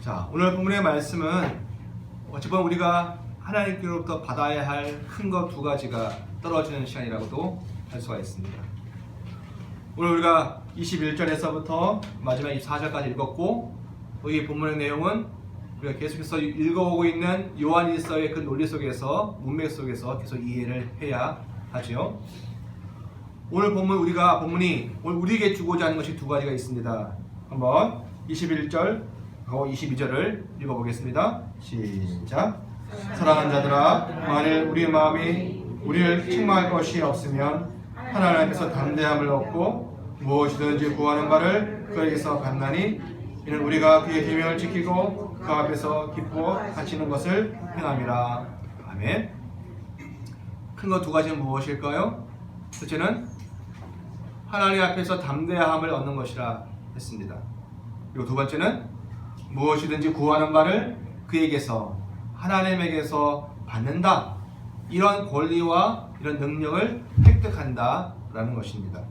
자, 오늘 본문의 말씀은 어찌보면 우리가 하나님께로부터 받아야 할 큰 것 두 가지가 떨어지는 시간이라고도 할 수가 있습니다. 오늘 우리가 21절에서부터 마지막 24절까지 읽었고, 이 본문의 내용은 우리가 계속해서 읽어오고 있는 요한일서의 그 논리 속에서, 문맥 속에서 계속 이해를 해야 하죠. 오늘 본문이 오늘 우리에게 주고자 하는 것이 두 가지가 있습니다. 한번 21절 하고 22절을 읽어보겠습니다. 시작. 사랑하는 자들아, 만일 우리의 마음이 우리를 책망할 것이 없으면 하나님 앞에서 담대함을 얻고 무엇이든지 구하는 바를 그에게서 받나니 이는 우리가 그의 계명을 지키고 그 앞에서 기뻐 하시는 것을 행함이라. 아멘. 큰 것 두 가지는 무엇일까요? 첫째는 하나님 앞에서 담대함을 얻는 것이라 했습니다. 그리고 두 번째는 무엇이든지 구하는 바를 그에게서, 하나님에게서 받는다. 이런 권리와 이런 능력을 획득한다 라는 것입니다.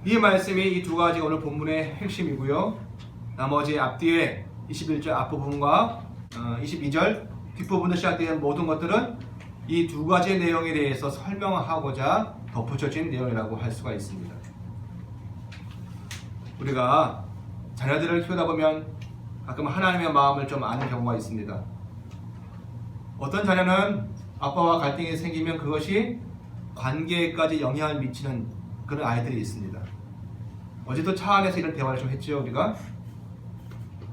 이 말씀이 이 두 가지가 오늘 본문의 핵심이고요. 나머지 앞뒤에 21절 앞부분과 22절 뒷부분으로 시작되는 모든 것들은 이 두 가지 내용에 대해서 설명하고자 덧붙여진 내용이라고 할 수가 있습니다. 우리가 자녀들을 키우다 보면 가끔 하나님의 마음을 좀 아는 경우가 있습니다. 어떤 자녀는 아빠와 갈등이 생기면 그것이 관계에까지 영향을 미치는 그런 아이들이 있습니다. 어제도 차 안에서 이런 대화를 좀 했죠. 우리가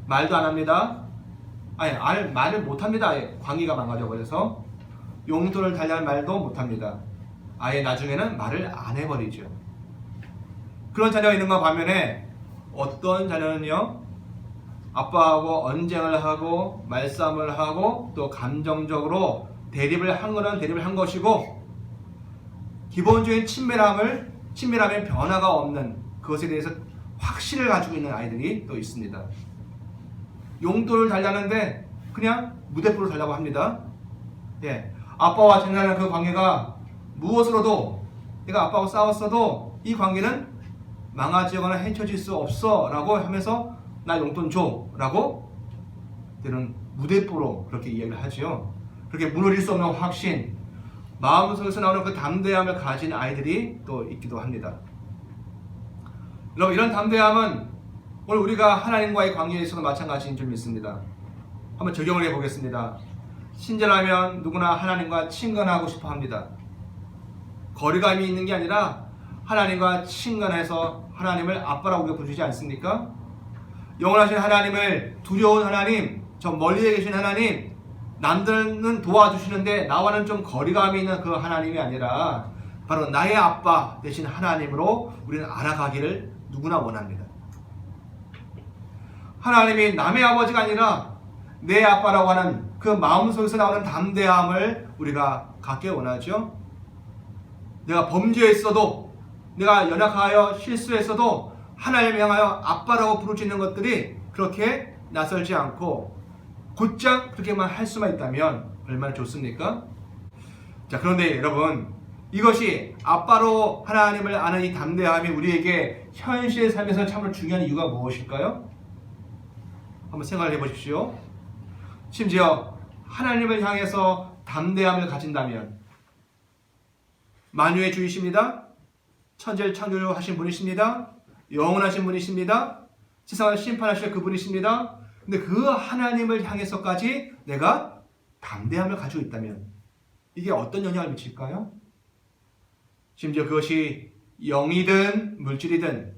말도 안 합니다. 말을 못 합니다. 관계가 망가져 버려서 용돈을 달라는 말도 못 합니다. 아예 나중에는 말을 안 해버리죠. 그런 자녀가 있는가 반면에 어떤 자녀는요, 아빠하고 언쟁을 하고 말싸움을 하고 또 감정적으로 대립을 한 거는 대립을 한 것이고, 기본적인 친밀함의 변화가 없는 그것에 대해서 확신을 가지고 있는 아이들이 또 있습니다. 용돈을 달라는데 그냥 무대포로 달라고 합니다. 예, 아빠와 장난하는 그 관계가 무엇으로도, 내가 아빠하고 싸웠어도 이 관계는 망가지거나 헤쳐질 수 없어 라고 하면서 나 용돈 줘 라고 때는 무대포로 그렇게 이야기를 하죠. 그렇게 무너질 수 없는 확신, 마음속에서 나오는 그 담대함을 가진 아이들이 또 있기도 합니다. 여러분, 이런 담대함은 오늘 우리가 하나님과의 관계에 있어도 마찬가지인 줄 믿습니다. 한번 적용을 해보겠습니다. 신자라면 누구나 하나님과 친근하고 싶어 합니다. 거리감이 있는 게 아니라 하나님과 친근해서 하나님을 아빠라고 우리가 부르지 않습니까? 영원하신 하나님을, 두려운 하나님, 저 멀리에 계신 하나님, 남들은 도와주시는데 나와는 좀 거리감이 있는 그 하나님이 아니라 바로 나의 아빠 되신 하나님으로 우리는 알아가기를 누구나 원합니다. 하나님이 남의 아버지가 아니라 내 아빠라고 하는 그 마음속에서 나오는 담대함을 우리가 갖게 원하죠. 내가 범죄했어도, 내가 연약하여 실수했어도 하나님을 향하여 아빠라고 부를 수 있는 것들이 그렇게 낯설지 않고 곧장 그렇게만 할 수만 있다면 얼마나 좋습니까? 자, 그런데 여러분, 이것이 아빠로 하나님을 아는 이 담대함이 우리에게 현실 삶에서 참으로 중요한 이유가 무엇일까요? 한번 생각을 해보십시오. 심지어 하나님을 향해서 담대함을 가진다면, 만유의 주이십니다. 천지를 창조하신 분이십니다. 영원하신 분이십니다. 세상을 심판하실 그분이십니다. 근데 그 하나님을 향해서까지 내가 담대함을 가지고 있다면 이게 어떤 영향을 미칠까요? 심지어 그것이 영이든 물질이든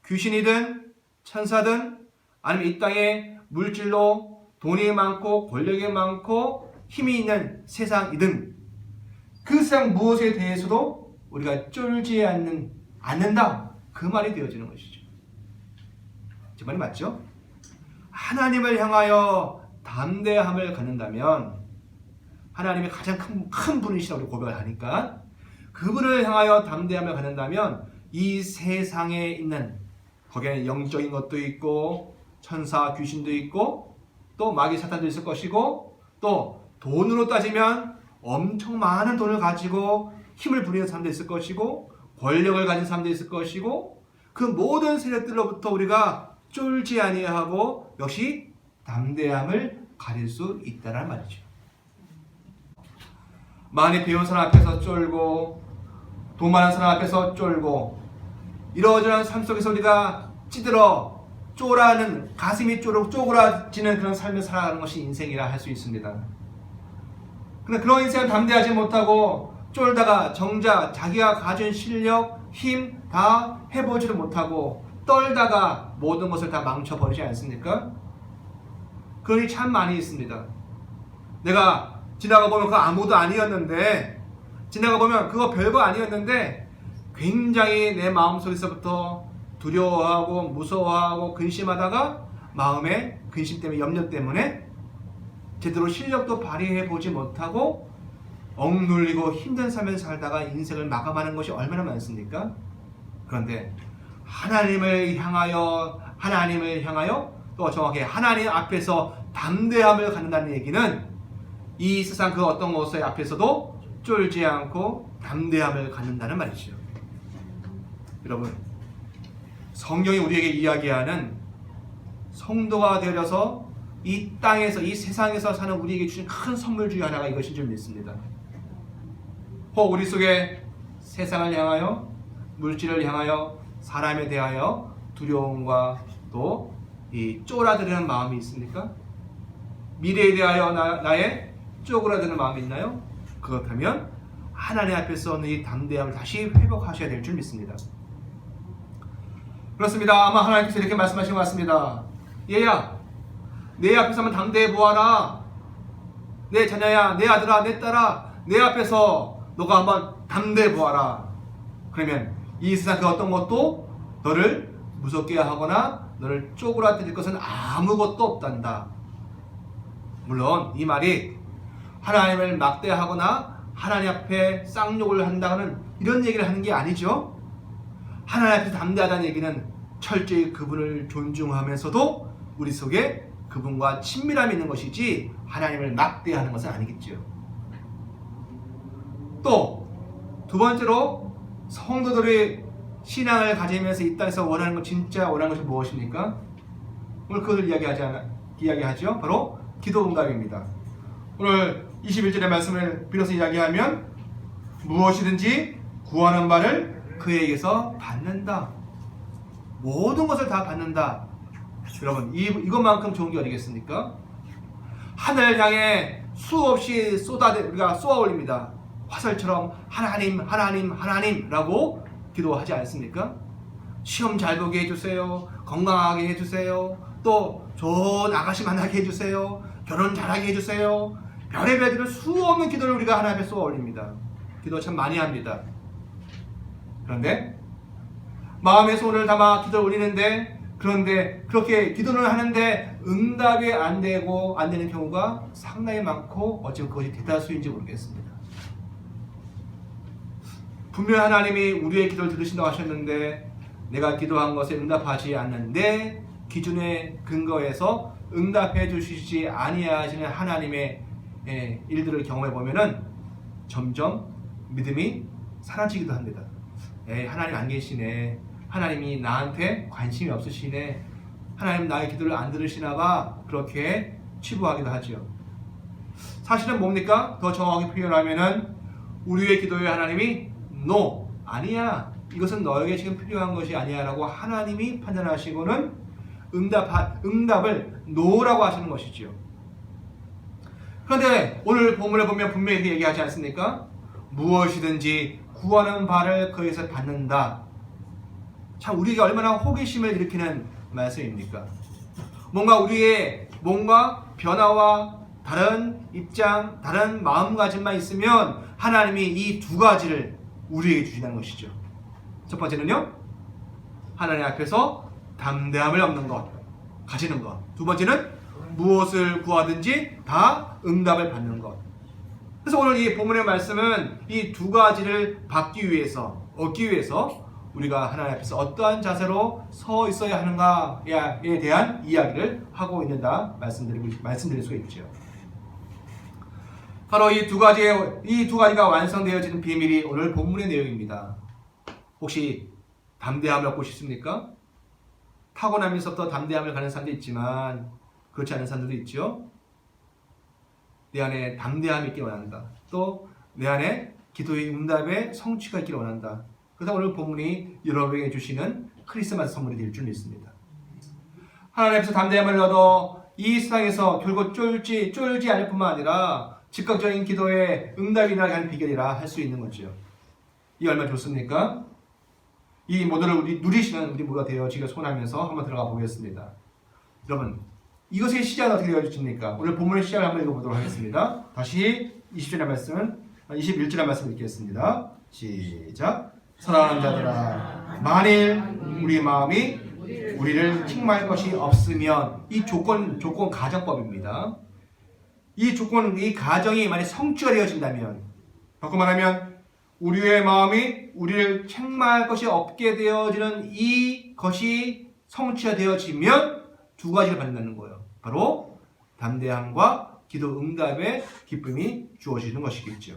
귀신이든 천사든 아니면 이 땅에 물질로 돈이 많고 권력이 많고 힘이 있는 세상이든 그 세상 무엇에 대해서도 우리가 쫄지 않는다, 그 말이 되어지는 것이죠. 제 말이 맞죠? 하나님을 향하여 담대함을 갖는다면, 하나님이 가장 큰 분이시라고 고백을 하니까 그분을 향하여 담대함을 갖는다면 이 세상에 있는, 거기에는 영적인 것도 있고 천사 귀신도 있고 또 마귀 사탄도 있을 것이고 또 돈으로 따지면 엄청 많은 돈을 가지고 힘을 부리는 사람도 있을 것이고 권력을 가진 사람도 있을 것이고 그 모든 세력들로부터 우리가 쫄지 아니하고 역시 담대함을 가질 수 있다는 말이죠. 많이 배운 사람 앞에서 쫄고 돈 많은 사람 앞에서 쫄고 이러저러한 삶 속에서 우리가 찌들어 쪼라는 가슴이 쪼그라지는 그런 삶을 살아가는 것이 인생이라 할 수 있습니다. 그런데 그런 인생은 담대하지 못하고 쫄다가 정작 자기가 가진 실력, 힘 다 해보지도 못하고 떨다가 모든 것을 다 망쳐버리지 않습니까? 그런 일이 참 많이 있습니다. 내가 지나가 보면 그거 아무도 아니었는데, 지나가 보면 그거 별거 아니었는데 굉장히 내 마음속에서부터 두려워하고 무서워하고 근심하다가 마음의 근심 때문에, 염려 때문에 제대로 실력도 발휘해 보지 못하고 억눌리고 힘든 삶을 살다가 인생을 마감하는 것이 얼마나 많습니까? 그런데 하나님을 향하여 또 정확히 하나님 앞에서 담대함을 갖는다는 얘기는 이 세상 그 어떤 것의 앞에서도 쫄지 않고 담대함을 갖는다는 말이죠. 여러분, 성경이 우리에게 이야기하는 성도가 되어서 이 땅에서, 이 세상에서 사는 우리에게 주신 큰 선물 중에 하나가 이것인 줄 믿습니다. 혹 우리 속에 세상을 향하여, 물질을 향하여, 사람에 대하여 두려움과 또 이 쪼라드는 마음이 있습니까? 미래에 대하여 나의 쪼그라드는 마음이 있나요? 그렇다면 하나님 앞에서는 이 담대함을 다시 회복하셔야 될 줄 믿습니다. 그렇습니다. 아마 하나님께서 이렇게 말씀하신 것 같습니다. 얘야, 내 앞에서 한번 담대해 보아라. 내 자녀야, 내 아들아, 내 딸아, 내 앞에서 너가 한번 담대해 보아라. 그러면 이 세상 그 어떤 것도 너를 무섭게 하거나 너를 쪼그라뜨릴 것은 아무것도 없단다. 물론 이 말이 하나님을 막대하거나 하나님 앞에 쌍욕을 한다는 이런 얘기를 하는 게 아니죠. 하나님 앞에서 담대하다는 얘기는 철저히 그분을 존중하면서도 우리 속에 그분과 친밀함이 있는 것이지 하나님을 막대하는 것은 아니겠죠. 또 두 번째로 성도들의 신앙을 가지면서 이 땅에서 원하는 것, 진짜 원하는 것이 무엇입니까? 오늘 그것을 이야기하죠. 바로 기도 응답입니다. 오늘 21절의 말씀을 빌어서 이야기하면 무엇이든지 구하는 바를 그에게서 받는다. 모든 것을 다 받는다. 여러분, 이것만큼 좋은 게 어디겠습니까? 하늘 향해 수없이 우리가 쏘아 올립니다. 화살처럼 하나님, 하나님, 하나님라고 기도하지 않습니까? 시험 잘 보게 해주세요. 건강하게 해주세요. 또 좋은 아가씨 만나게 해주세요. 결혼 잘하게 해주세요. 별의별 수없는 기도를 우리가 하나님 앞에 쏘아 올립니다. 기도 참 많이 합니다. 그런데 마음의 손을 담아 기도를 올리는데, 그런데 그렇게 기도를 하는데 응답이 안 되는 경우가 상당히 많고 어찌 그것이 대다수인지 모르겠습니다. 분명히 하나님이 우리의 기도를 들으신다고 하셨는데 내가 기도한 것에 응답하지 않는 내 기준에 근거해서 응답해 주시지 아니하시는 하나님의 일들을 경험해 보면은 점점 믿음이 사라지기도 합니다. 하나님 안 계시네. 하나님이 나한테 관심이 없으시네. 하나님 나의 기도를 안 들으시나 봐. 그렇게 치부하기도 하죠. 사실은 뭡니까? 더 정확히 표현하면은 우리의 기도에 하나님이 No, 아니야. 이것은 너에게 지금 필요한 것이 아니야 라고 하나님이 판단하시고는 응답을 No라고 하시는 것이죠. 그런데 오늘 본문을 보면 분명히 얘기하지 않습니까? 무엇이든지 구하는 바를 그에서 받는다. 참 우리에게 얼마나 호기심을 일으키는 말씀입니까? 우리의 변화와 다른 입장, 다른 마음가짐만 있으면 하나님이 이 두 가지를 우리에게 주시는 것이죠. 첫 번째는요, 하나님 앞에서 담대함을 얻는 것, 가지는 것. 두 번째는 무엇을 구하든지 다 응답을 받는 것. 그래서 오늘 이 본문의 말씀은 이 두 가지를 얻기 위해서 우리가 하나님 앞에서 어떠한 자세로 서 있어야 하는가에 대한 이야기를 하고 있는다 말씀드릴 수가 있죠. 바로 이 두 가지가 완성되어지는 비밀이 오늘 본문의 내용입니다. 혹시 담대함을 얻고 싶습니까? 타고나면서부터 담대함을 가는 사람도 있지만 그렇지 않은 사람들도 있죠. 내 안에 담대함이 있기를 원한다. 또 내 안에 기도의 응답에 성취가 있기를 원한다. 그래서 오늘 본문이 여러분에게 주시는 크리스마스 선물이 될 줄 믿습니다. 하나님 앞에서 담대함을 얻어 이 세상에서 결국 쫄지 않을 뿐만 아니라 즉각적인 기도의 응답이 나게 하는 비결이라 할 수 있는 거죠. 이 얼마나 좋습니까? 이 모두를 우리 누리시는 우리 모두가 되어지기를 소원하면서 한번 들어가 보겠습니다. 여러분, 이것의 시작은 어떻게 되어집니까? 오늘 본문의 시작을 한번 읽어보도록 하겠습니다. 다시 21절의 말씀을 읽겠습니다. 시작. 사랑하는 자들아, 만일 우리 마음이 우리를 책망할 것이 없으면, 이 조건 가정법입니다. 이 가정이 만약 성취가 되어진다면, 바꿔 말하면 우리의 마음이 우리를 책망할 것이 없게 되어지는 이것이 성취가 되어지면 두 가지를 받는다는 거예요. 바로 담대함과 기도 응답의 기쁨이 주어지는 것이겠죠.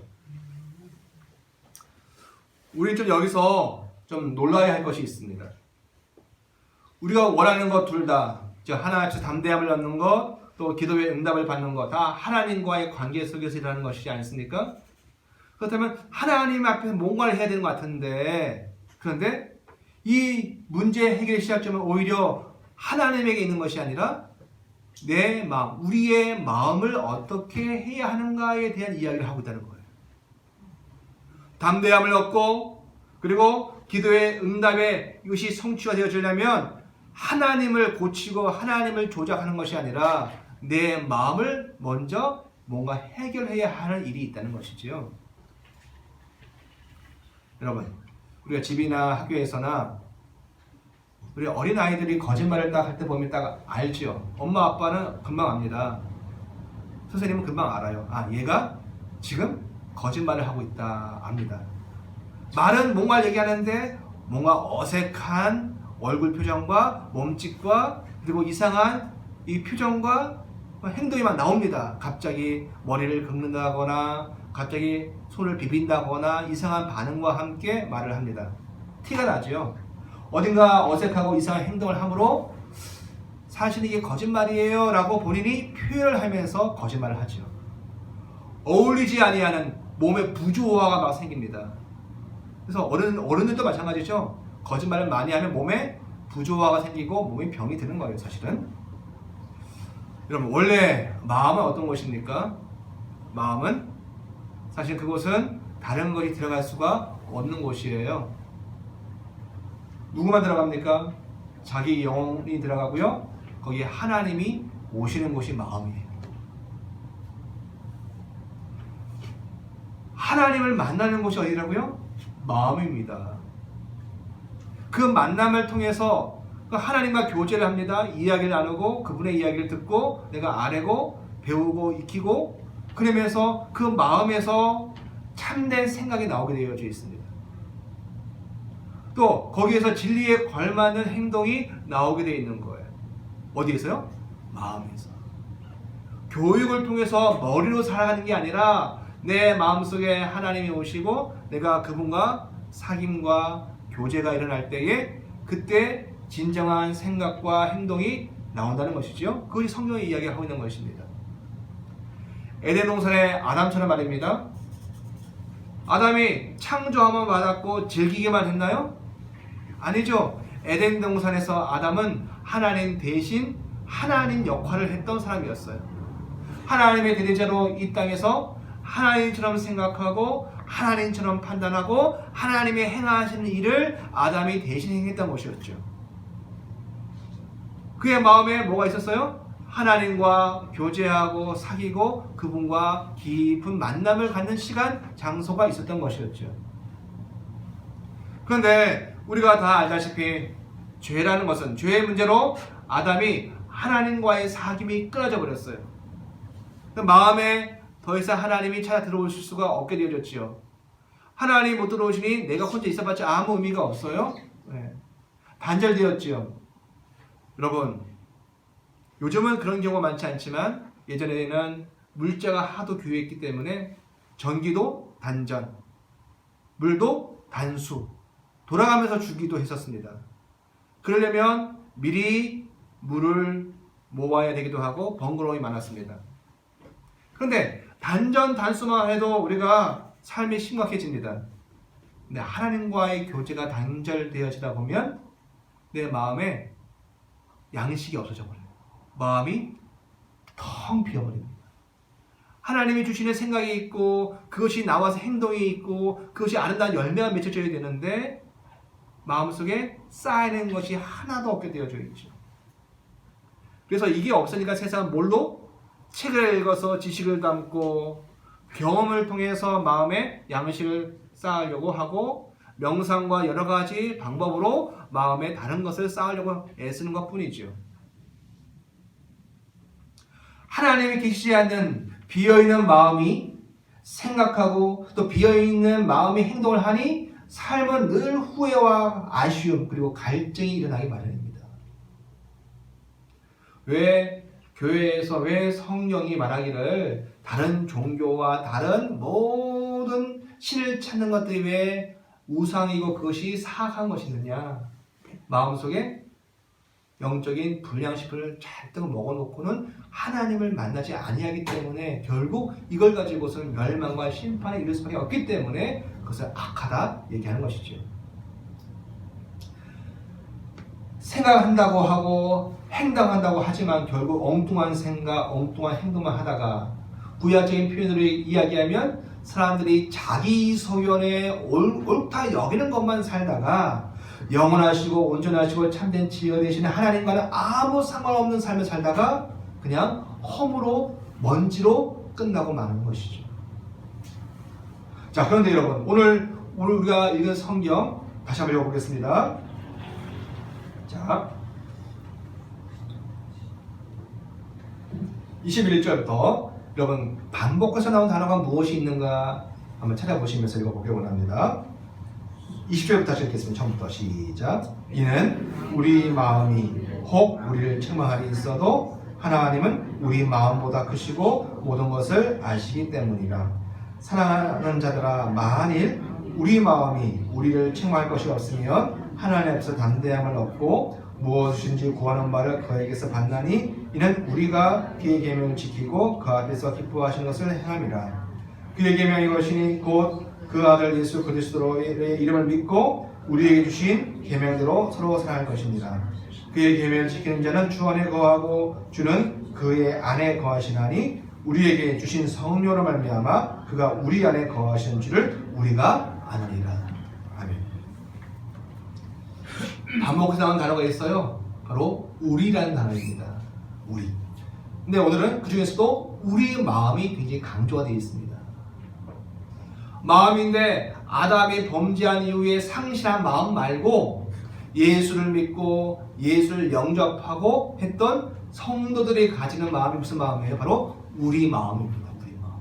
우리는 좀 여기서 좀 놀라야 할 것이 있습니다. 우리가 원하는 것 둘 다, 하나님께서 담대함을 얻는 것, 또 기도의 응답을 받는 것, 다 하나님과의 관계 속에서 일하는 것이지 않습니까? 그렇다면 하나님 앞에서 뭔가를 해야 되는 것 같은데, 그런데 이 문제 해결의 시작점은 오히려 하나님에게 있는 것이 아니라 내 마음, 우리의 마음을 어떻게 해야 하는가에 대한 이야기를 하고 있다는 거예요. 담대함을 얻고 그리고 기도의 응답에 이것이 성취가 되어지려면 하나님을 고치고 하나님을 조작하는 것이 아니라 내 마음을 먼저 뭔가 해결해야 하는 일이 있다는 것이지요. 여러분, 우리가 집이나 학교에서나 우리 어린아이들이 거짓말을 딱 할 때 보면 딱 알죠. 엄마 아빠는 금방 압니다. 선생님은 금방 알아요. 아, 얘가 지금 거짓말을 하고 있다 압니다. 말은 뭔가를 얘기하는데 뭔가 어색한 얼굴 표정과 몸짓과 그리고 이상한 이 표정과 행동이 막 나옵니다. 갑자기 머리를 긁는다거나 갑자기 손을 비빈다거나 이상한 반응과 함께 말을 합니다. 티가 나죠. 어딘가 어색하고 이상한 행동을 함으로 사실 이게 거짓말이에요 라고 본인이 표현을 하면서 거짓말을 하죠. 어울리지 아니하는 몸의 부조화가 막 생깁니다. 그래서 어른들도 마찬가지죠. 거짓말을 많이 하면 몸에 부조화가 생기고 몸에 병이 드는 거예요, 사실은. 여러분, 원래 마음은 어떤 것입니까? 마음은 사실 그곳은 다른 것이 들어갈 수가 없는 곳이에요. 누구만 들어갑니까? 자기 영혼이 들어가고요. 거기에 하나님이 오시는 곳이 마음이에요. 하나님을 만나는 곳이 어디라고요? 마음입니다. 그 만남을 통해서 하나님과 교제를 합니다. 이야기를 나누고 그분의 이야기를 듣고 내가 알고 배우고 익히고 그러면서 그 마음에서 참된 생각이 나오게 되어져 있습니다. 또 거기에서 진리에 걸맞는 행동이 나오게 되어 있는 거예요. 어디에서요? 마음에서. 교육을 통해서 머리로 살아가는 게 아니라 내 마음속에 하나님이 오시고 내가 그분과 사귐과 교제가 일어날 때에 그때 진정한 생각과 행동이 나온다는 것이죠. 그것이 성경의 이야기를 하고 있는 것입니다. 에덴 동산의 아담처럼 말입니다. 아담이 창조함을 받았고 즐기기만 했나요? 아니죠. 에덴 동산에서 아담은 하나님 대신 하나님 역할을 했던 사람이었어요. 하나님의 대리자로 이 땅에서 하나님처럼 생각하고 하나님처럼 판단하고 하나님의 행하시는 일을 아담이 대신 행했던 것이었죠. 그의 마음에 뭐가 있었어요? 하나님과 교제하고 사귀고 그분과 깊은 만남을 갖는 시간, 장소가 있었던 것이었죠. 그런데 우리가 다 알다시피 죄라는 것은 죄의 문제로 아담이 하나님과의 사귐이 끊어져 버렸어요. 마음에 더 이상 하나님이 찾아 들어오실 수가 없게 되어졌지요. 하나님이 못 들어오시니 내가 혼자 있어봤자 아무 의미가 없어요. 단절되었지요. 여러분, 요즘은 그런 경우가 많지 않지만 예전에는 물자가 하도 귀했기 때문에 전기도 단전, 물도 단수, 돌아가면서 주기도 했었습니다. 그러려면 미리 물을 모아야 되기도 하고 번거로움이 많았습니다. 그런데 단전단수만 해도 우리가 삶이 심각해집니다. 근데 하나님과의 교제가 단절되어지다 보면 내 마음에 양식이 없어져 버려요. 마음이 텅 비어버립니다. 하나님이 주시는 생각이 있고 그것이 나와서 행동이 있고 그것이 아름다운 열매가 맺혀져야 되는데 마음속에 쌓이는 것이 하나도 없게 되어져 있죠. 그래서 이게 없으니까 세상은 뭘로? 책을 읽어서 지식을 담고 경험을 통해서 마음에 양식을 쌓으려고 하고 명상과 여러 가지 방법으로 마음에 다른 것을 쌓으려고 애쓰는 것뿐이죠. 하나님이 계시지 않는 비어있는 마음이 생각하고 또 비어있는 마음이 행동을 하니 삶은 늘 후회와 아쉬움 그리고 갈증이 일어나기 마련입니다. 왜 교회에서 왜 성령이 말하기를 다른 종교와 다른 모든 신을 찾는 것들이 왜 우상이고 그것이 사악한 것이느냐? 마음속에 영적인 불량식을 잔뜩 먹어놓고는 하나님을 만나지 아니하기 때문에 결국 이걸 가지고서는 멸망과 심판에 이를 수밖에 없기 때문에 그것을 악하다 얘기하는 것이죠. 생각한다고 하고 행동한다고 하지만 결국 엉뚱한 생각, 엉뚱한 행동만 하다가 구약적인 표현으로 이야기하면 사람들이 자기 소견에 옳다 여기는 것만 살다가 영원하시고 온전하시고 참된 지혜 되시는 하나님과는 아무 상관없는 삶을 살다가 그냥 허무로 먼지로 끝나고 마는 것이죠. 자, 그런데 여러분 오늘 우리가 읽은 성경 다시 한번 읽어보겠습니다. 자, 21절부터 여러분 반복해서 나온 단어가 무엇이 있는가 한번 찾아보시면서 읽어보기를 원합니다. 20절부터 다시 읽겠습니다. 처음부터 시작. 이는 우리 마음이 혹 우리를 책망하리 있어도 하나님은 우리 마음보다 크시고 모든 것을 아시기 때문이라. 사랑하는 자들아, 만일 우리 마음이 우리를 책망할 것이 없으면 하나님 앞에서 담대함을 얻고 무엇이든지 구하는 바를 그에게서 받나니 이는 우리가 그의 계명을 지키고 그 앞에서 기뻐하시는 것을 행함이라. 그의 계명이 것이니 곧 그 아들 예수 그리스도의 이름을 믿고 우리에게 주신 계명대로 서로 살아갈 것입니다. 그의 계명을 지키는 자는 주 안에 거하고 주는 그의 안에 거하시나니 우리에게 주신 성령으로 말미암아 그가 우리 안에 거하시는 줄을 우리가 아느니라. 아멘. 반복해서 나온 단어가 있어요. 바로 우리라는 단어입니다. 우리. 근데 오늘은 그 중에서도 우리의 마음이 굉장히 강조가 되어 있습니다. 마음인데 아담이 범죄한 이후에 상실한 마음 말고 예수를 믿고 예수를 영접하고 했던 성도들이 가지는 마음이 무슨 마음이에요? 바로 우리 마음입니다. 우리 마음.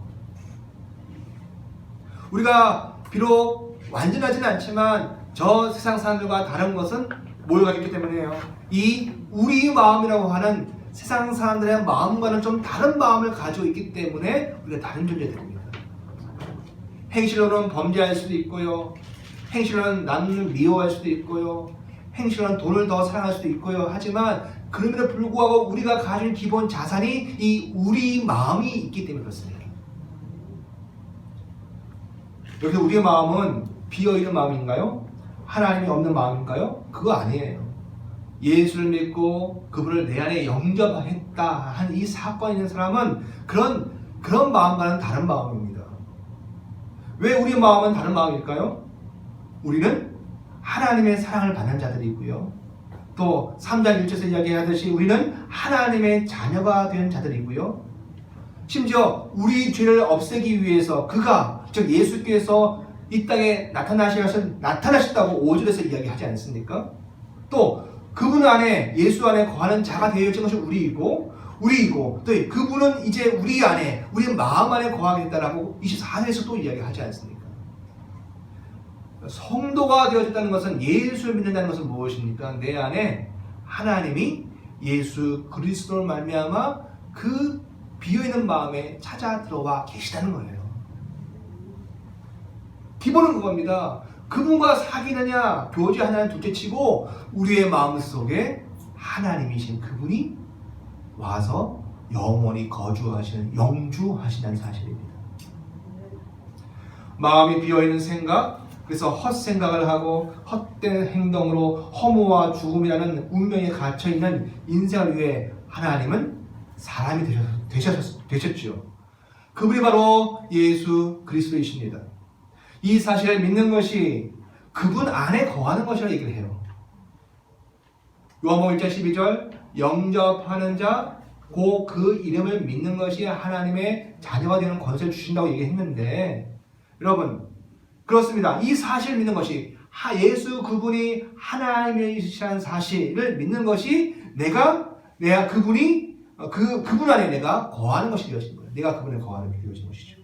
우리가 비록 완전하지는 않지만 저 세상 사람들과 다른 것은 뭘 가졌기 때문이에요? 이 우리 마음이라고 하는 세상 사람들의 마음과는 좀 다른 마음을 가지고 있기 때문에 우리가 다른 존재들입니다. 행실로는 범죄할 수도 있고요. 행실로는 남을 미워할 수도 있고요. 행실로는 돈을 더 사랑할 수도 있고요. 하지만 그럼에도 불구하고 우리가 가진 기본 자산이 이 우리 마음이 있기 때문에 그렇습니다. 여기서 우리의 마음은 비어있는 마음인가요? 하나님이 없는 마음인가요? 그거 아니에요. 예수를 믿고 그분을 내 안에 영접했다 한 이 사건이 있는 사람은 그런 마음과는 다른 마음입니다. 왜 우리의 마음은 다른 마음일까요? 우리는 하나님의 사랑을 받는 자들이고요. 또 3장 1절에서 이야기하듯이 우리는 하나님의 자녀가 된 자들이고요. 심지어 우리 죄를 없애기 위해서 그가 즉 예수께서 이 땅에 나타나셨다고 5절에서 이야기하지 않습니까? 또 그분 안에 예수 안에 거하는 자가 되어진 것이 우리이고 또 그분은 이제 우리 안에 우리 마음 안에 거하겠다라고 24절에서 또 이야기하지 않습니까? 성도가 되어졌다는 것은 예수를 믿는다는 것은 무엇입니까? 내 안에 하나님이 예수 그리스도를 말미암아 그 비어있는 마음에 찾아 들어와 계시다는 거예요. 기본은 그겁니다. 그분과 사귀느냐 교제하느냐 둘째치고 우리의 마음속에 하나님이신 그분이 와서 영원히 거주하시는 영주하시는 사실입니다. 마음이 비어있는 생각, 그래서 헛생각을 하고 헛된 행동으로 허무와 죽음이라는 운명에 갇혀있는 인생을 위해 하나님은 사람이 되셨죠. 그분이 바로 예수 그리스도이십니다. 이 사실을 믿는 것이 그분 안에 거하는 것이라고 얘기를 해요. 요한복음 1장 12절 영접하는 자 곧 그 이름을 믿는 것이 하나님의 자녀가 되는 권세를 주신다고 얘기했는데, 여러분 그렇습니다. 이 사실을 믿는 것이 예수 그분이 하나님이시라는 사실을 믿는 것이 내가 그분이 그분 안에 내가 거하는 것이 되어진 거예요. 내가 그분에 거하는 게 되어진 것이죠.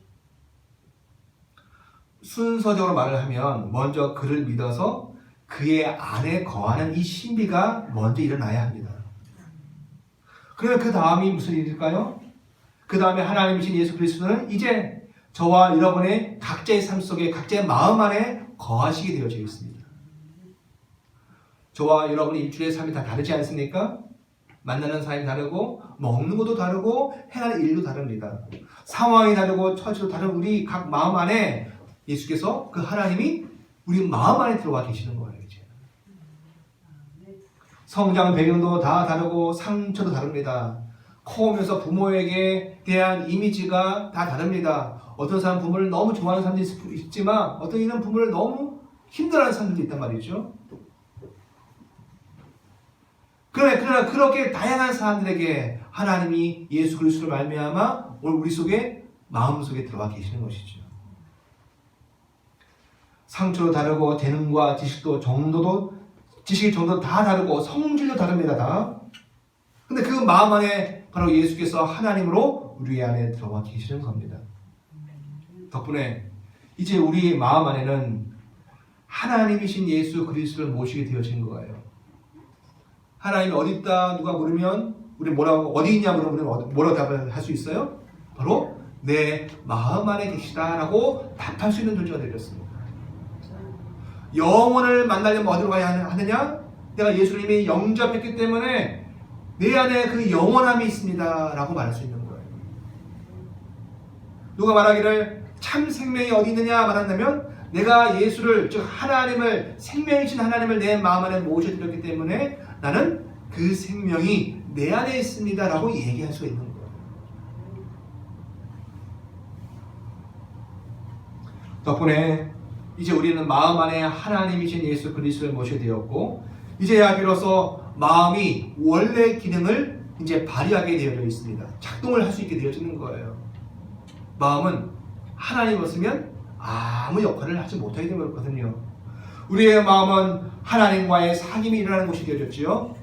순서적으로 말을 하면 먼저 그를 믿어서 그의 안에 거하는 이 신비가 먼저 일어나야 합니다. 그러면 그 다음이 무슨 일일까요? 그 다음에 하나님이신 예수 그리스도는 이제 저와 여러분의 각자의 삶 속에 각자의 마음 안에 거하시게 되어져 있습니다. 저와 여러분의 일주일의 삶이 다 다르지 않습니까? 만나는 사람이 다르고 먹는 것도 다르고 행하는 일도 다릅니다. 상황이 다르고 처지도 다른 우리 각 마음 안에 예수께서 그 하나님이 우리 마음 안에 들어와 계시는 거예요. 이제 성장 배경도 다 다르고 상처도 다릅니다. 커오면서 부모에게 대한 이미지가 다 다릅니다. 어떤 사람 부모를 너무 좋아하는 사람도 있지만 어떤 이는 부모를 너무 힘들어하는 사람들도 있단 말이죠. 그러나 그렇게 다양한 사람들에게 하나님이 예수 그리스도를 말미암아 우리 속에 마음 속에 들어와 계시는 것이죠. 상처도 다르고 재능과 지식의 정도도 다 다르고 성질도 다릅니다. 다. 근데 그 마음 안에 바로 예수께서 하나님으로 우리 안에 들어와 계시는 겁니다. 덕분에 이제 우리 마음 안에는 하나님이신 예수 그리스도를 모시게 되어진 거예요. 하나님이 어디 있다 누가 물으면 우리 뭐라고 어디 있냐 물으면 뭐라고 답을 할 수 있어요? 바로 내 마음 안에 계시다라고 답할 수 있는 존재가 되었습니다. 영혼을 만나려면 어디로 가야 하느냐? 내가 예수님이 영접했기 때문에 내 안에 그 영원함이 있습니다 라고 말할 수 있는 거예요. 누가 말하기를 참 생명이 어디 있느냐 말한다면 내가 예수를 즉 하나님을 생명이신 하나님을 내 마음 안에 모셔드렸기 때문에 나는 그 생명이 내 안에 있습니다 라고 얘기할 수 있는 거예요. 덕분에 이제 우리는 마음 안에 하나님이신 예수 그리스도를 모시게 되었고 이제야 비로소 마음이 원래 기능을 이제 발휘하게 되어져 있습니다. 작동을 할 수 있게 되어지는 거예요. 마음은 하나님 없으면 아무 역할을 하지 못하게 되거든요. 우리의 마음은 하나님과의 사귐이 일어나는 곳이 되어졌지요.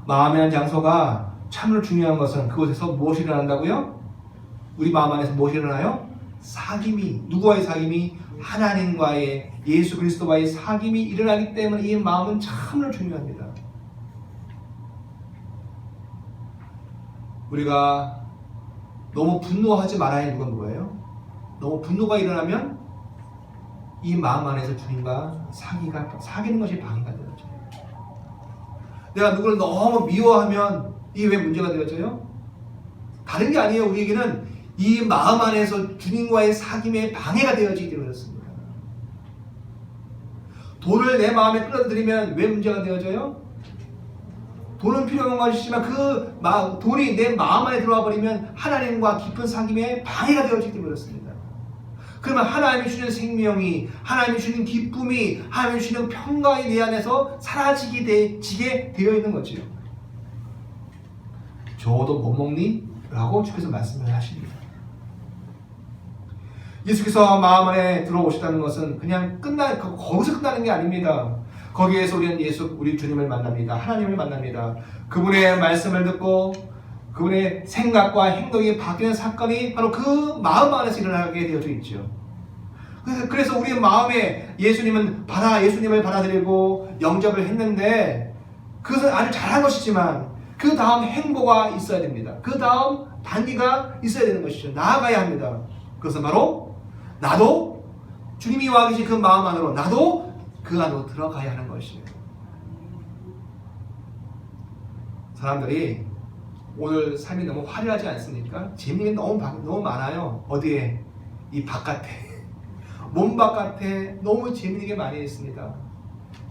마음이라는 장소가 참으로 중요한 것은 그곳에서 무엇이 일어난다고요? 우리 마음 안에서 무엇이 일어나요? 사귐이, 누구와의 사귐이? 하나님과의 예수 그리스도와의 사귐이 일어나기 때문에 이 마음은 참으로 중요합니다. 우리가 너무 분노하지 말아야 하는 건 뭐예요? 너무 분노가 일어나면 이 마음 안에서 주님과 사귀는 것이 방해가 되어져요. 내가 누구를 너무 미워하면 이게 왜 문제가 되어져요? 다른 게 아니에요. 우리에게는 이 마음 안에서 주님과의 사귐에 방해가 되어지게 되었습니다. 돈을 내 마음에 끌어들이면 왜 문제가 되어져요? 돈은 필요한 것이지만 돈이 내 마음 안에 들어와 버리면 하나님과 깊은 사귐에 방해가 되어지게 되었습니다. 그러면 하나님이 주시는 생명이, 하나님이 주시는 기쁨이, 하나님이 주시는 평강이 내 안에서 사라지게 되어 있는 거죠. 저도 못 먹니? 라고 주께서 말씀을 하십니다. 예수께서 마음 안에 들어오시다는 것은 그냥 거기서 끝나는 게 아닙니다. 거기에서 우리는 우리 주님을 만납니다. 하나님을 만납니다. 그분의 말씀을 듣고 그분의 생각과 행동이 바뀌는 사건이 바로 그 마음 안에서 일어나게 되어져 있죠. 그래서 우리 마음에 예수님을 받아들이고 영접을 했는데 그것은 아주 잘한 것이지만 그 다음 행보가 있어야 됩니다. 그 다음 단계가 있어야 되는 것이죠. 나아가야 합니다. 그것은 바로 나도 주님이 와 계신 그 마음 안으로 나도 그 안으로 들어가야 하는 것이에요. 사람들이 오늘 삶이 너무 화려하지 않습니까? 재미가 너무 많아요. 어디에? 이 바깥에. 몸 바깥에 너무 재미있는 게 많이 있습니다.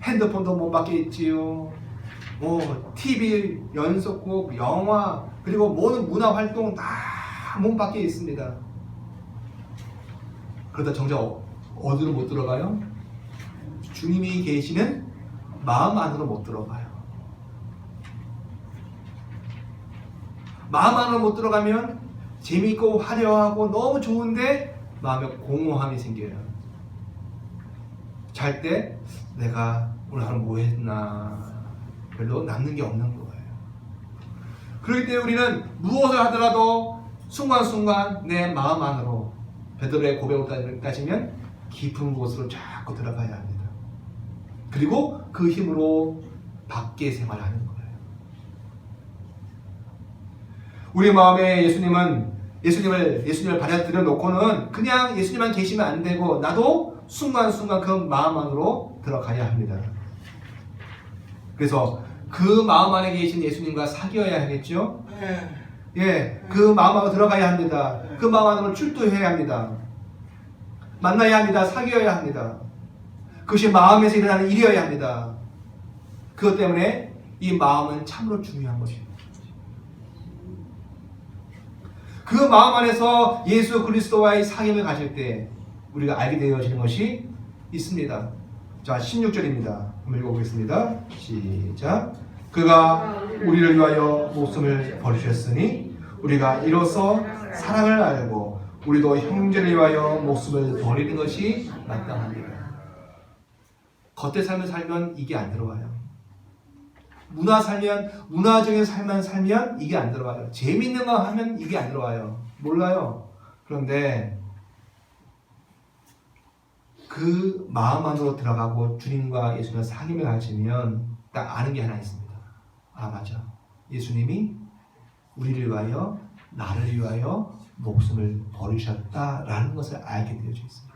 핸드폰도 몸 밖에 있지요. TV, 연속곡, 영화, 그리고 모든 문화 활동 다 몸 밖에 있습니다. 그러다 정작 어디로 못 들어가요? 주님이 계시는 마음 안으로 못 들어가요. 마음 안으로 못 들어가면 재미있고 화려하고 너무 좋은데 마음에 공허함이 생겨요. 잘 때 내가 오늘 하루 뭐 했나 별로 남는 게 없는 거예요. 그렇기 때문에 우리는 무엇을 하더라도 순간순간 내 마음 안으로 베드로의 고백을 따지면 깊은 곳으로 자꾸 들어가야 합니다. 그리고 그 힘으로 밖에 생활하는 거예요. 우리 마음에 예수님을 받아들여 놓고는 그냥 예수님만 계시면 안 되고 나도 순간순간 그 마음 안으로 들어가야 합니다. 그래서 그 마음 안에 계신 예수님과 사귀어야 하겠죠? 그 마음 안으로 들어가야 합니다. 그 마음 안으로 출두해야 합니다. 만나야 합니다. 사귀어야 합니다. 그것이 마음에서 일어나는 일이어야 합니다. 그것 때문에 이 마음은 참으로 중요한 것입니다. 그 마음 안에서 예수 그리스도와의 사귐을 가질 때 우리가 알게 되어지는 것이 있습니다. 자, 16절입니다. 한번 읽어보겠습니다. 시작. 그가 우리를 위하여 목숨을 버리셨으니 우리가 이로써 사랑을 알고 우리도 형제를 위하여 목숨을 버리는 것이 마땅합니다. 겉의 삶을 살면 이게 안 들어와요. 문화적인 삶만 살면 이게 안 들어와요. 재밌는 거 하면 이게 안 들어와요. 몰라요. 그런데 그 마음 안으로 들어가고 주님과 예수님과 사귐을 가지면 딱 아는 게 하나 있습니다. 아, 맞아. 예수님이 우리를 위하여, 나를 위하여 목숨을 버리셨다라는 것을 알게 되어져 있습니다.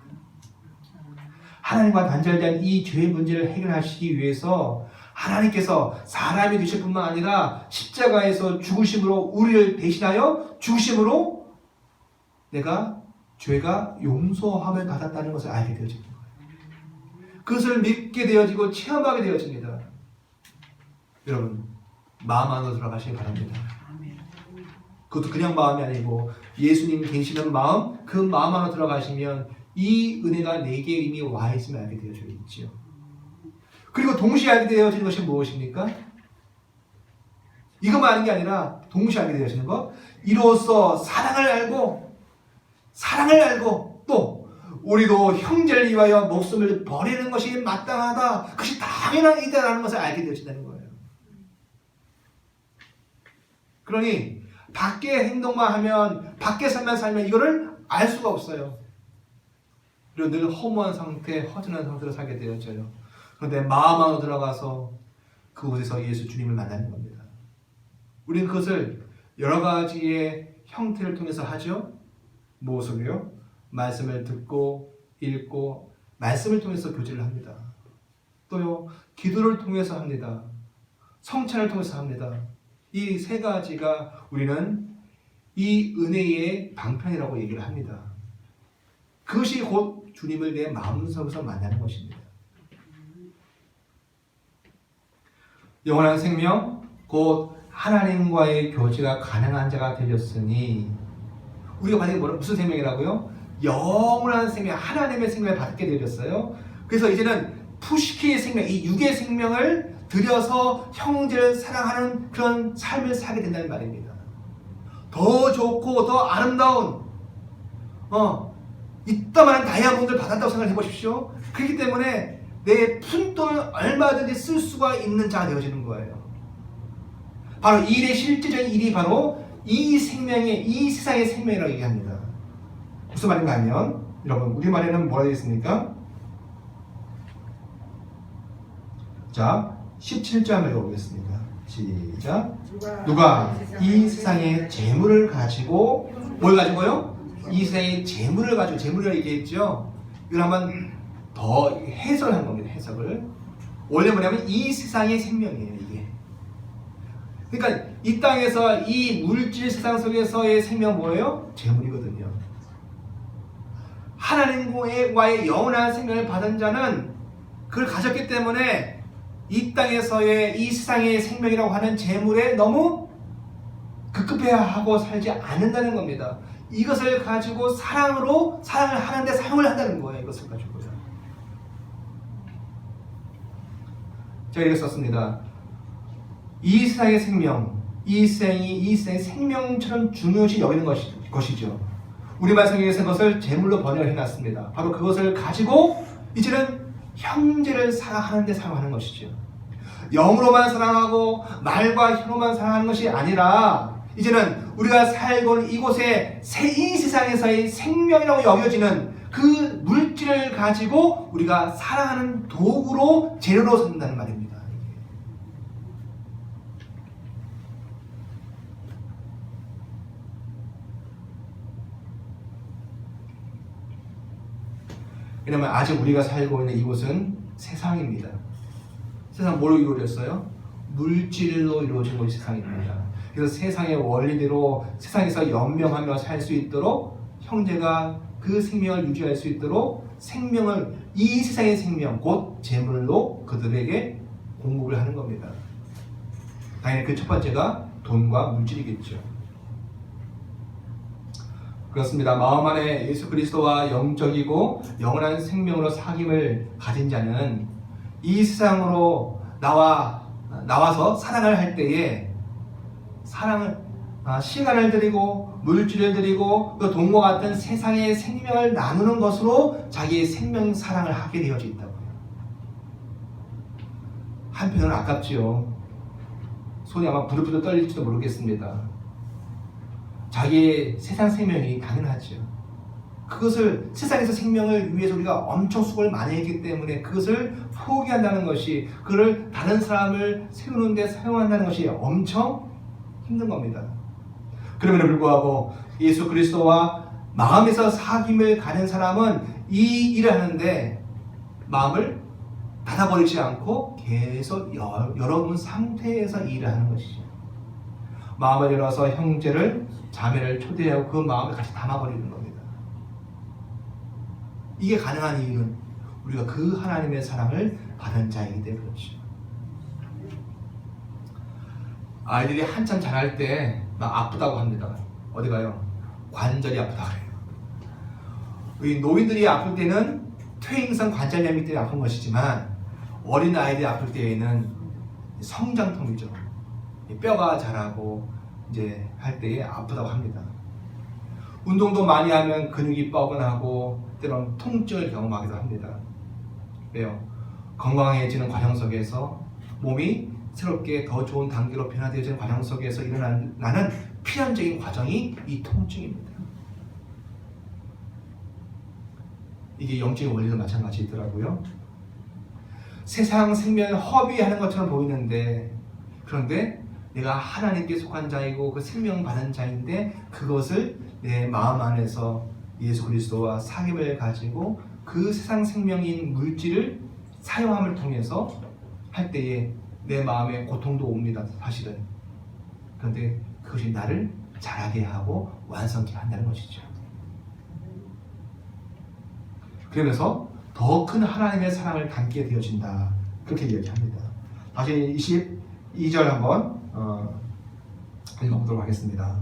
하나님과 단절된 이 죄의 문제를 해결하시기 위해서 하나님께서 사람이 되실 뿐만 아니라 십자가에서 죽으심으로 우리를 대신하여 죽으심으로 내가 죄가 용서함을 받았다는 것을 알게 되어집니다. 그것을 믿게 되어지고 체험하게 되어집니다. 여러분, 마음 안으로 들어가시기 바랍니다. 그것도 그냥 마음이 아니고 예수님 계시는 마음, 그 마음 안으로 들어가시면 이 은혜가 내게 이미 와 있음을 알게 되어져 있지요. 그리고 동시에 알게 되어지는 것이 무엇입니까? 이것만 아는 게 아니라 동시에 알게 되어지는 것, 이로써 사랑을 알고 또 우리도 형제를 위하여 목숨을 버리는 것이 마땅하다, 그것이 당연한 일이다라는 것을 알게 되어진다는 거예요. 그러니 밖의 행동만 하면, 밖의 삶만 살면 이거를 알 수가 없어요. 그리고 늘 허무한 상태, 허전한 상태로 살게 되어져요. 그런데 마음 안으로 들어가서 그곳에서 예수 주님을 만나는 겁니다. 우리는 그것을 여러 가지의 형태를 통해서 하죠. 무엇을요? 말씀을 듣고 읽고 말씀을 통해서 교제를 합니다. 또요, 기도를 통해서 합니다. 성찬을 통해서 합니다. 이 세 가지가 우리는 이 은혜의 방편이라고 얘기를 합니다. 그것이 곧 주님을 내 마음속에서 만나는 것입니다. 영원한 생명, 곧 하나님과의 교제가 가능한 자가 되셨으니, 우리가 받은 게 무슨 생명이라고요? 영원한 생명, 하나님의 생명을 받게 되었어요. 그래서 이제는 푸시키의 생명, 이 육의 생명을 들여서 형제를 사랑하는 그런 삶을 살게 된다는 말입니다. 더 좋고 더 아름다운 이따만한 다이아몬드를 받았다고 생각해 보십시오. 그렇기 때문에 내 푼돈을 얼마든지 쓸 수가 있는 자가 되어지는 거예요. 바로 이 일의 실제적인 일이 바로 이 생명의, 이 세상의 생명이라고 얘기합니다. 무슨 말인가 하면, 여러분, 우리말에는 뭐라 되어 있습니까? 자, 17절 읽어보겠습니다. 시작. 누가 이 세상의 재물을 가지고, 뭘 가지고요? 이 세상의 재물을 가지고, 재물이라고 얘기했죠? 이걸 한번 더 해석한 겁니다. 해석을. 원래 뭐냐면 이 세상의 생명이에요. 이게 그러니까 이 땅에서 이 물질 세상 속에서의 생명 뭐예요? 재물이거든요. 하나님과의 영원한 생명을 받은 자는 그걸 가졌기 때문에 이 땅에서의 이 세상의 생명이라고 하는 재물에 너무 급급해하고 살지 않는다는 겁니다. 이것을 가지고 사랑을 하는데 사용을 한다는 거예요. 이것을 가지고요. 제가 이렇게 썼습니다. 이 세상의 생명, 이 세상의 생명처럼 중요시 여기는 것이죠. 우리말 성경에서 그것을 제물로 번역을 해놨습니다. 바로 그것을 가지고 이제는 형제를 사랑하는 데 사용하는 것이죠. 영으로만 사랑하고 말과 혀로만 사랑하는 것이 아니라 이제는 우리가 살고 있는 이곳에 이 세상에서의 생명이라고 여겨지는 그 물질을 가지고 우리가 사랑하는 도구로 재료로 삼는다는 말입니다. 왜냐하면 아직 우리가 살고 있는 이곳은 세상입니다. 세상 뭐로 이루어졌어요? 물질로 이루어진 것이 세상입니다. 그래서 세상의 원리대로 세상에서 연명하며 살 수 있도록 형제가 그 생명을 유지할 수 있도록 생명을 이 세상의 생명 곧 재물로 그들에게 공급을 하는 겁니다. 당연히 그 첫 번째가 돈과 물질이겠죠. 그렇습니다. 마음 안에 예수 그리스도와 영적이고 영원한 생명으로 사귐을 가진 자는 이 세상으로 나와서 사랑을 할 때에 시간을 드리고 물질을 드리고 그 돈과 같은 세상의 생명을 나누는 것으로 자기의 생명 사랑을 하게 되어져 있다고요. 한편은 아깝지요. 손이 아마 부들부들 떨릴지도 모르겠습니다. 자기의 세상 생명이 당연하죠. 그것을 세상에서 생명을 위해서 우리가 엄청 수고를 많이 했기 때문에 그것을 포기한다는 것이 그를 다른 사람을 세우는 데 사용한다는 것이 엄청 힘든 겁니다. 그럼에도 불구하고 예수 그리스도와 마음에서 사귐을 가는 사람은 이 일을 하는데 마음을 닫아버리지 않고 계속 열어놓은 상태에서 일을 하는 것이죠. 마음을 열어서 형제를 자매를 초대하고 그 마음을 같이 담아버리는 겁니다. 이게 가능한 이유는 우리가 그 하나님의 사랑을 받은 자이기 때문에 그렇죠. 아이들이 한참 자랄 때 막 아프다고 합니다. 어디 가요? 관절이 아프다고 해요. 우리 노인들이 아플 때는 퇴행성 관절염이 때문에 아픈 것이지만 어린 아이들이 아플 때에는 성장통이죠. 뼈가 자라고 이제 할 때에 아프다고 합니다. 운동도 많이 하면 근육이 뻐근하고 때로는 통증을 경험하기도 합니다. 왜요? 건강해지는 과정 속에서 몸이 새롭게 더 좋은 단계로 변화되어지는 과정 속에서 일어나는 필연적인 과정이 이 통증입니다. 이게 영적인 원리도 마찬가지더라고요. 세상 생명을 허비하는 것처럼 보이는데 그런데 내가 하나님께 속한 자이고 그 생명 받은 자인데 그것을 내 마음 안에서 예수 그리스도와 사귐을 가지고 그 세상 생명인 물질을 사용함을 통해서 할 때에 내 마음에 고통도 옵니다. 사실은. 그런데 그것이 나를 자라게 하고 완성케 한다는 것이죠. 그러면서 더 큰 하나님의 사랑을 담게 되어진다. 그렇게 이야기합니다. 다시 22절 한번 읽어보도록 하겠습니다.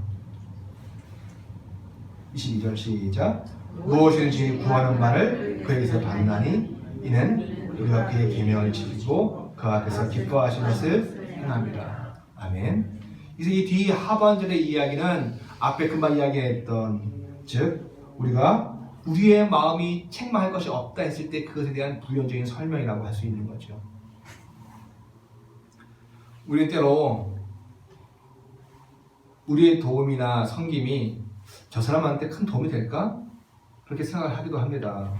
22절 시작. 무엇이든지 구하는 말을 그에게서 받나니 이는 우리가 그의 계명을 지키고 그 앞에서 기뻐하시는 것을 행합니다. 아멘. 그래서 이 뒤 하반절의 이야기는 앞에 금방 이야기했던 즉 우리가 우리의 마음이 책망할 것이 없다 했을 때 그것에 대한 부연적인 설명이라고 할 수 있는 거죠. 우리는 때로 우리의 도움이나 섬김이 저 사람한테 큰 도움이 될까? 그렇게 생각을 하기도 합니다.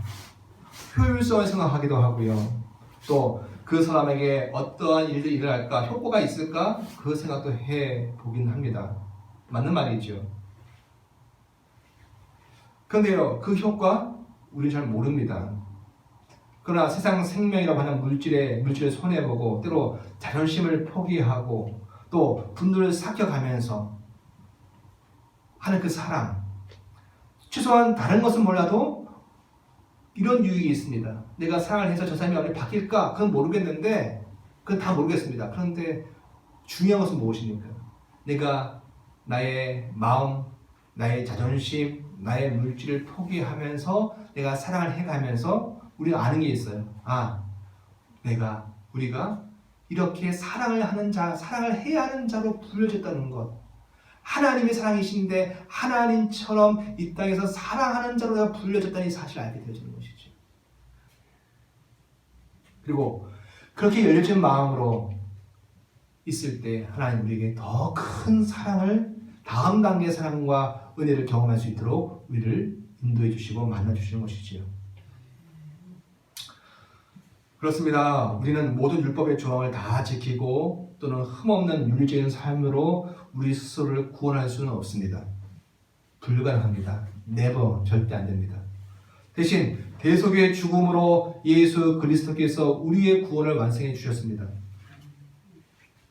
효율성을 생각하기도 하고요. 또 그 사람에게 어떠한 일들이 일어날까? 효과가 있을까? 그 생각도 해보긴 합니다. 맞는 말이죠. 그런데요, 그 효과 우리는 잘 모릅니다. 그러나 세상 생명이라고 하는 물질을 손해보고 때로 자존심을 포기하고 또 분노를 삭혀가면서 하는 그 사랑, 최소한 다른 것은 몰라도 이런 유익이 있습니다. 내가 사랑을 해서 저 사람이 어떻게 바뀔까? 그건 모르겠는데, 그건 다 모르겠습니다. 그런데 중요한 것은 무엇입니까? 내가 나의 마음, 나의 자존심, 나의 물질을 포기하면서 내가 사랑을 해가면서 우리가 아는 게 있어요. 우리가 이렇게 사랑을 하는 자, 사랑을 해야 하는 자로 불려졌다는 것. 하나님의 사랑이신데 하나님처럼 이 땅에서 사랑하는 자로 불려졌다는 사실을 알게 되어지는 것이죠. 그리고 그렇게 열려진 마음으로 있을 때 하나님 우리에게 더 큰 사랑을, 다음 단계의 사랑과 은혜를 경험할 수 있도록 우리를 인도해 주시고 만나 주시는 것이지요. 그렇습니다. 우리는 모든 율법의 조항을 다 지키고 또는 흠없는 윤리적인 삶으로 우리 스스로를 구원할 수는 없습니다. 불가능합니다. never, 절대 안 됩니다. 대신 대속의 죽음으로 예수 그리스도께서 우리의 구원을 완성해 주셨습니다.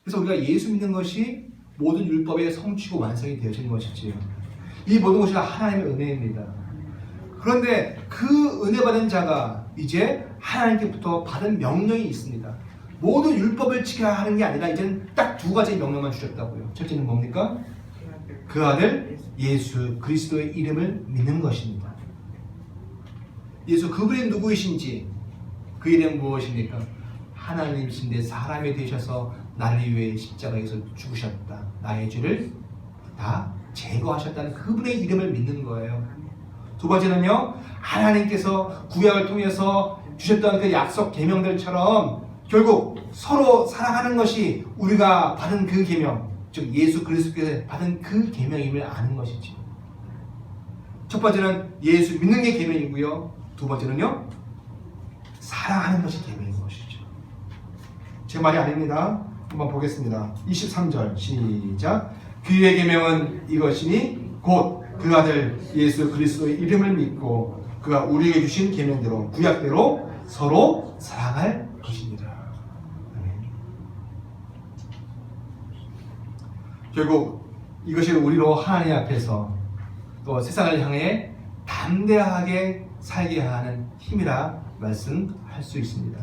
그래서 우리가 예수 믿는 것이 모든 율법의 성취고 완성이 되어지는 것이지요. 이 모든 것이 다 하나님의 은혜입니다. 그런데 그 은혜 받은 자가 이제 하나님께부터 받은 명령이 있습니다. 모든 율법을 지켜야 하는 게 아니라 이제는 딱 두 가지 명령만 주셨다고요. 첫째는 뭡니까? 그 아들 예수 그리스도의 이름을 믿는 것입니다. 예수 그분이 누구이신지, 그 이름은 무엇입니까? 하나님이신데 사람이 되셔서 나를 위해 십자가에서 죽으셨다. 나의 죄를 다 제거하셨다는 그분의 이름을 믿는 거예요. 두 번째는요, 하나님께서 구약을 통해서 주셨던 그 약속 계명들처럼 결국 서로 사랑하는 것이 우리가 받은 그 계명, 즉 예수 그리스도께서 받은 그 계명임을 아는 것이지. 첫 번째는 예수 믿는 게 계명이고요. 두 번째는요, 사랑하는 것이 계명인 것이죠. 제 말이 아닙니다. 한번 보겠습니다. 23절 시작. 그의 계명은 이것이니 곧 그 아들 예수 그리스도의 이름을 믿고 그가 우리에게 주신 계명대로 구약대로 서로 사랑할 것입니다. 결국 이것이 우리로 하나님 앞에서 또 세상을 향해 담대하게 살게 하는 힘이라 말씀할 수 있습니다.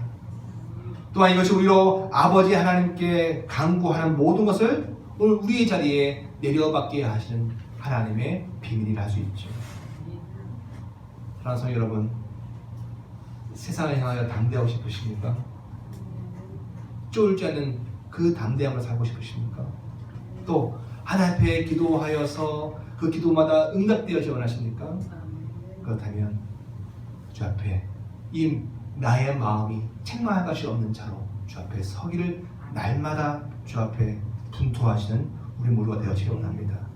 또한 이것이 우리로 아버지 하나님께 간구하는 모든 것을 오늘 우리의 자리에 내려받게 하시는 하나님의 비밀이라 할 수 있죠. 사랑하는 성도 여러분, 세상을 향하여 담대하고 싶으십니까? 쫄지 않는 그 담대함을 살고 싶으십니까? 또 하나님 앞에 기도하여서 그 기도마다 응답되어지 원하십니까? 그렇다면 주 앞에 이 나의 마음이 책망할 것이 없는 자로 주 앞에 서기를 날마다 주 앞에 분투하시는 우리 모두가 되어지기 원합니다.